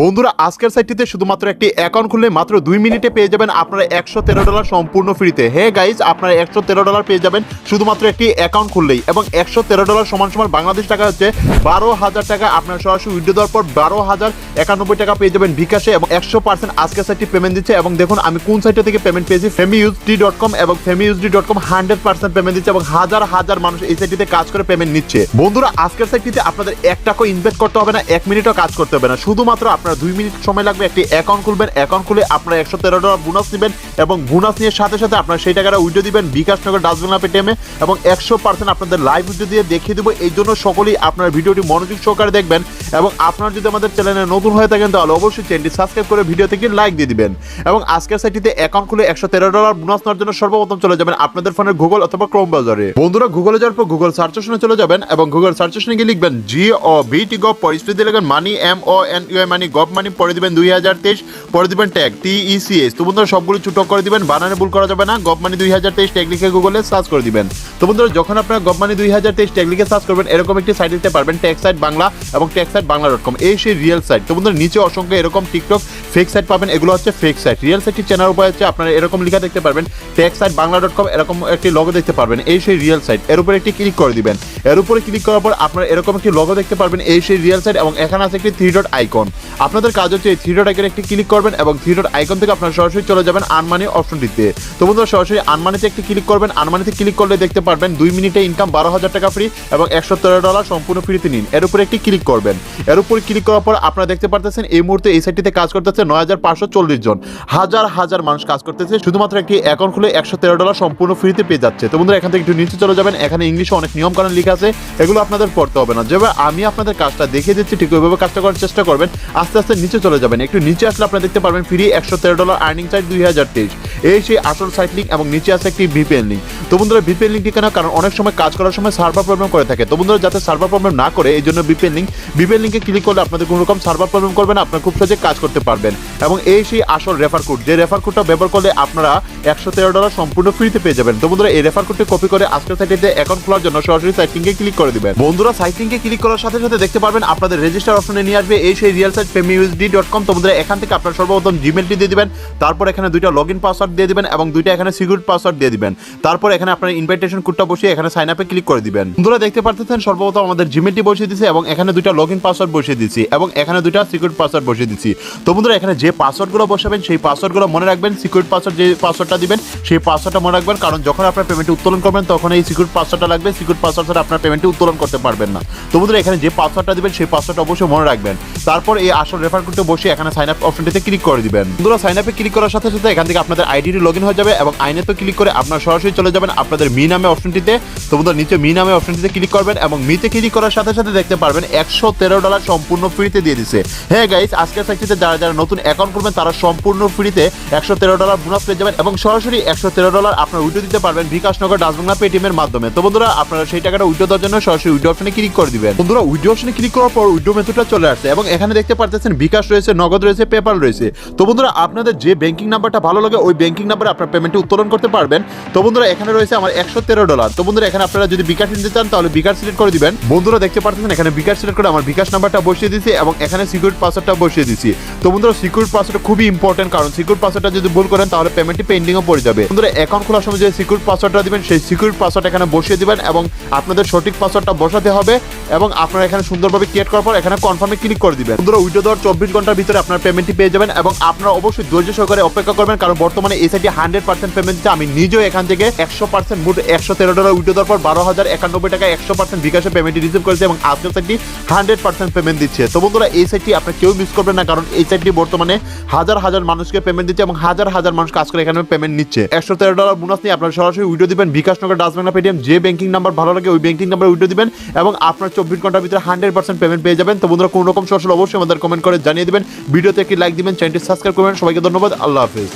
বন্ধুরা আজকের সাইটটিতে শুধুমাত্র একটি অ্যাকাউন্ট খুললে মাত্র 2 মিনিটে পেয়ে যাবেন আপনারা $113 সম্পূর্ণ ফ্রিতে। হে গাইজ, আপনারা $113 পেয়ে যাবেন শুধুমাত্র একটি অ্যাকাউন্ট খুললেই, এবং $113 সমান সমান বাংলাদেশ টাকা হচ্ছে 12,000 টাকা। আপনার সরাসরি উইথড্র দেওয়ার পর 12,091 টাকা পেয়ে যাবেন বিকাশে, এবং 100% আজকের সাইটটি পেমেন্ট দিচ্ছে। এবং দেখুন আমি কোন সাইটটা থেকে পেমেন্ট পেয়েছি, famiusd.com, এবং famiusd.com 100% পেমেন্ট দিচ্ছে, এবং হাজার হাজার মানুষ এই সাইটটিতে কাজ করে পেমেন্ট নিচ্ছে। বন্ধুরা আজকের সাইটটিতে আপনাদের 1 টাকাও ইনভেস্ট করতে হবে না, 1 মিনিটও কাজ করতে হবে না, শুধুমাত্র আপনারা 2 মিনিট সময় লাগবে। একটি অ্যাকাউন্ট খুলবেন, অ্যাকাউন্ট খুলে আপনারা $113 বোনাস নেবেন, এবং বোনাস নিয়ে সাথে সাথে আপনারা সেই টাকাটা উইথড্র দিবেন বিকাশ নগর ডাস্টবিন পেটিএমে, এবং 100% আপনাদের লাইভ উইথড্র দিয়ে দেখিয়ে দেবো। এই জন্য সকলেই আপনার ভিডিওটি মনোযোগ সহকারে দেখবেন, এবং আপনারা যদি আমাদের চ্যানেলে নতুন হয়ে থাকেন তাহলে অবশ্যই চ্যানেলটি সাবস্ক্রাইব করে ভিডিও থেকে লাইক দিয়ে দিবেন। এবং আজকের সাইটটিতে অ্যাকাউন্ট খুলে $113 বোনাস নেওয়ার জন্য সর্বপ্রথম চলে যাবেন আপনাদের ফোনের গুগল অথবা ক্রোম ব্রাউজারে। বন্ধুরা গুগলে যাওয়ার পর গুগল সার্চ অপশনে চলে যাবেন, এবং গুগল সার্চ অপশনে গিয়ে লিখবেন GOVT পরিস্থিতি লিখবেন মানি MONUI মানি গভ মানি, পরে দিবেন 2023, পরে দিবেন ট্যাগ TECH। তো বন্ধুরা সবগুলো ছোট করে দিবেন, বানানে ভুল করা যাবে না। গভ মানি 2023 ট্যাগ লিখে গুগলে সার্চ করে দিবেন। তো বন্ধুরা যখন আপনারা গভ মানি 2023 ট্যাগ লিখে সার্চ করবেন এরকম একটি সাইট দিতে পারবেন, ট্যাগ সাইট বাংলা এবং ট্যাগ সাইট বাংলা.com। এই সেই রিয়েল সাইট। তো বন্ধুরা নিচে অসংখ্য এরকম টিকটক ফেক সাইট পাবেন, এগুলো হচ্ছে ফেক সাইট। রিয়েল সাইটটি চেনার উপায় হচ্ছে আপনারা এরকম লেখা দেখতে পারবেন ট্যাগ সাইট বাংলা.com, এরকম একটি লোগো দেখতে পারবেন, এই সেই রিয়েল সাইট। এর উপরে একটি ক্লিক করে দিবেন, এর উপরে ক্লিক করার পর আপনারা এরকম একটি লোগো দেখতে পারবেন, এই সেই রিয়েল সাইট, এবং এখানে আছে একটি 3 ডট আইকন। আপনাদের কাজ হচ্ছে এই 3 ডট আইকনে একটি ক্লিক করবেন, এবং 3 ডট আইকন থেকে আপনারা সরাসরি চলে যাবেন আনমানি অপশনটিতে। তো বন্ধুরা সরাসরি আনমানিতে একটি ক্লিক করবেন, আনমানিতে ক্লিক করলে দেখতে পারবেন 2 মিনিটে ইনকাম 12,000 টাকা ফ্রি, এবং $113 সম্পূর্ণ ফ্রিতে নিন। এর উপরে একটি ক্লিক করবেন, এর উপরে ক্লিক করার পর আপনারা দেখতে পারতেছেন এই মুহূর্তে এই সাইটটিতে কাজ করতেছে 9,540 জন, হাজার হাজার মানুষ কাজ করতেছে শুধুমাত্র একটি অ্যাকাউন্ট খুলে $113 সম্পূর্ণ ফ্রিতে পেয়ে যাচ্ছে। তো বন্ধুরা এখান থেকে একটু নিচে চলে যাবেন, এখানে ইংলিশে অনেক নিয়ম কানুন লেখা আছে, এগুলো আপনাদের পড়তে হবে না। যেভাবে আমি আপনাদের কাজটা দেখিয়ে দিচ্ছি ঠিক ওইভাবে কাজটা করার চেষ্টা করবেন। আস্তে আস্তে নিচে চলে যাবেন, একটু নিচে আসলে আপনারা দেখতে পারবেন ফ্রি $113 আর্নিং সাইট 2023, এই সেই আসল সাইট লিঙ্ক, এবং নিচে আছে একটি ভিপিএন লিঙ্ক। তো বন্ধুরা ভিপিএন লিঙ্কটি কেন, কারণ অনেক সময় কাজ করার সময় সার্ভার প্রবলেম করে থাকে। তো বন্ধুরা যাতে সার্ভার প্রবলেম না করে এই জন্য ভিপিএন লিঙ্কে ক্লিক করলে আপনাদের কোনো রকম সার্ভার প্রবলেম করবে না, আপনারা খুব সহজে কাজ করতে পারবেন। এবং এই সেই আসল রেফার কোড, যে রেফার কোডটা ব্যবহার করলে আপনারা $113 সম্পূর্ণ ফ্রিতে পেয়ে যাবেন। তো বন্ধুরা এই রেফার কোডটি কপি করে আজকের সাইটে অ্যাকাউন্ট খোলার জন্য সরাসরি সাইট লিঙ্কে ক্লিক করে দিবেন। বন্ধুরা সাইট লিঙ্কে ক্লিক করার সাথে সাথে দেখতে পারবেন আপনাদের রেজিস্টার অপশনে নিয়ে আসবে এই সেই রিয়েল সাইট famiusd.com। তো বন্ধুরা এখান থেকে আপনারা সর্বপ্রথম জিমেলটি দিয়ে দিবেন, তারপর এখানে 2টা লগইন পাসওয়ার্ড দিয়ে দিবেন, এবং 2টা এখানে সিকিউরিটি পাসওয়ার্ড দিয়ে দিবেন। তারপর এখানে আপনার ইনভাইটেশন কোডটা বসিয়ে এখানে সাইন আপে ক্লিক করে দিবেন। বন্ধুরা দেখতে পাচ্ছেন সর্বপ্রথম আমাদের জিমেলটি বসিয়ে দিয়েছি, এবং এখানে 2টা লগইন পাসওয়ার্ড বসিয়ে দিয়েছি, এবং এখানে 2টা সিকিউরিটি পাসওয়ার্ড বসিয়ে দিয়েছি। তো বন্ধুরা এখানে যে পাসওয়ার্ডগুলো বসাবেন সেই পাসওয়ার্ডগুলো মনে রাখবেন, সিকিউরিটি পাসওয়ার্ড যে পাসওয়ার্ডটা দিবেন সেই পাসওয়ার্ডটা মনে রাখবেন, কারণ যখন আপনার পেমেন্টটি উত্তোলন করবেন তখন এই সিকিউরিটি পাসওয়ার্ডটা লাগবে, সিকিউরিটি পাসওয়ার্ড ছাড়া আপনার পেমেন্টটি উত্তোলন করতে পারবেন না। তো বন্ধুরা এখানে যে পাসওয়ার্ডটা দিবেন সেই পাসওয়ার্ডটা অবশ্যই মনে রাখবেন। তারপর এই আসল রেফার কোডটা বসিয়ে এখানে সাইন আপ অপশনটিতে ক্লিক করে দিবেন। বন্ধুরা সাইন আপে ক্লিক করার সাথে সাথে এখান থেকে আপনাদের আইডিটি লগইন হয়ে যাবে, এবং আইনেতে ক্লিক করে আপনারা সরাসরি চলে যাবেন আপনাদের মি নামে অপশনটিতে। তো বন্ধুরা নিচে মি নামে অপশনটিতে ক্লিক করবেন, এবং মিতে ক্লিক করার সাথে সাথে দেখতে পারবেন $113 সম্পূর্ণ ফ্রিতে দিয়ে দিছে। হ্যাঁ গাইস, আজকের সাইটটিতে যারা যারা নতুন অ্যাকাউন্ট করবেন তারা সম্পূর্ণ ফ্রিতে $113 বোনাস পেয়ে যাবেন, এবং সরাসরি $113 আপনারা উইথড্র দিতে পারবেন বিকাশ নগর ডাস্টবিন পেটিএম এর মাধ্যমে। তো বন্ধুরা আপনারা সেই টাকাটা উইথড্র দেওয়ার জন্য সরাসরি উইথড্র অপশনে ক্লিক করে দিবেন। বন্ধুরা উইথড্র অপশনে ক্লিক করার পর উইথড্র মেথডটা চলে আসছে, এবং এখানে দেখতে পাচ্ছেন বিকাশ রয়েছে, নগদ রয়েছে, পেপাল রয়েছে। তো বন্ধুরা আপনাদের যে ব্যাংকিং নাম্বারটা ভালো লাগে ওই ব্যাংকিং নাম্বারে আপনার পেমেন্টটি উত্তোলন করতে পারবেন। তো বন্ধুরা এখানে রয়েছে আমার $113। তো বন্ধুরা এখানে আপনারা যদি বিকাশ নিতে চান তাহলে বিকাশ সিলেক্ট করে দিবেন। বন্ধুরা দেখতে পাচ্ছেন এখানে বিকাশ সিলেক্ট করে আমার বিকাশ নাম্বারটা বসিয়ে দিয়েছি, এবং এখানে সিকিউরিটি পাসওয়ার্ডটা বসিয়ে দিয়েছি। তো বন্ধুরা সিকিউরিটি পাসওয়ার্ড খুবই ইম্পর্টেন্ট, কারণ সিকিউরিটি পাসওয়ার্ডটা যদি ভুল করেন তাহলে পেমেন্টটি পেন্ডিংও পড়ে যাবে। বন্ধুরা অ্যাকাউন্ট খোলার সময় যে সিকিউরিটি পাসওয়ার্ডটা দিবেন সেই সিকিউরিটি পাসওয়ার্ড এখানে বসিয়ে দিবেন, এবং আপনাদের সঠিক পাসওয়ার্ডটা বসাতে হবে, এবং আপনারা এখানে সুন্দরভাবে ক্রিয়েট করার পর এখানে কনফার্মে ক্লিক করে দিবেন। বন্ধুরা উইথড্র দেওয়ার 24 ঘন্টার ভিতরে আপনার পেমেন্টটি পেয়ে যাবেন, এবং আপনারা অবশ্যই ধৈর্য সহকারে অপেক্ষা করবেন, কারণ বর্তমানে এই সাইটে 100% পেমেন্ট দিচ্ছে। আমি নিজেও এখান থেকে 100% মোট $113 উইথড্র দেওয়ার পর 12,091 টাকা 100% বিকাশে পেমেন্টটি রিসিভ করেছে, এবং আজকের সাইটটি 100% পেমেন্ট দিচ্ছে। তো বন্ধুরা এই সাইটটি আপনারা কেউ মিস করবেন না, কারণ এই সাইটটি বর্তমানে হাজার হাজার মানুষকে পেমেন্ট দিচ্ছে, এবং হাজার হাজার মানুষ কাজ করে এখানে পেমেন্ট নিচ্ছে। $113 বোনাস নিয়ে আপনারা সরাসরি উইথড্র দিবেন বিকাশ নগর ডাস্টবিন পেটিএম, যে ব্যাংকিং নাম্বার ভালো লাগে ওই ব্যাংকিং নাম্বারে উইথড্র দিবেন, এবং আপনার 24 ঘন্টার ভিতরে 100% পেমেন্ট পেয়ে যাবেন। তো বন্ধুরা কোনো রকম সমস্যা অবশ্যই আমাদের কমেন্ট করে জানিয়ে দিবেন, ভিডিওতে একটি লাইক দিবেন, চ্যানেলটি সাবস্ক্রাইব করবেন। সবাইকে ধন্যবাদ, আল্লাহ হাফেজ।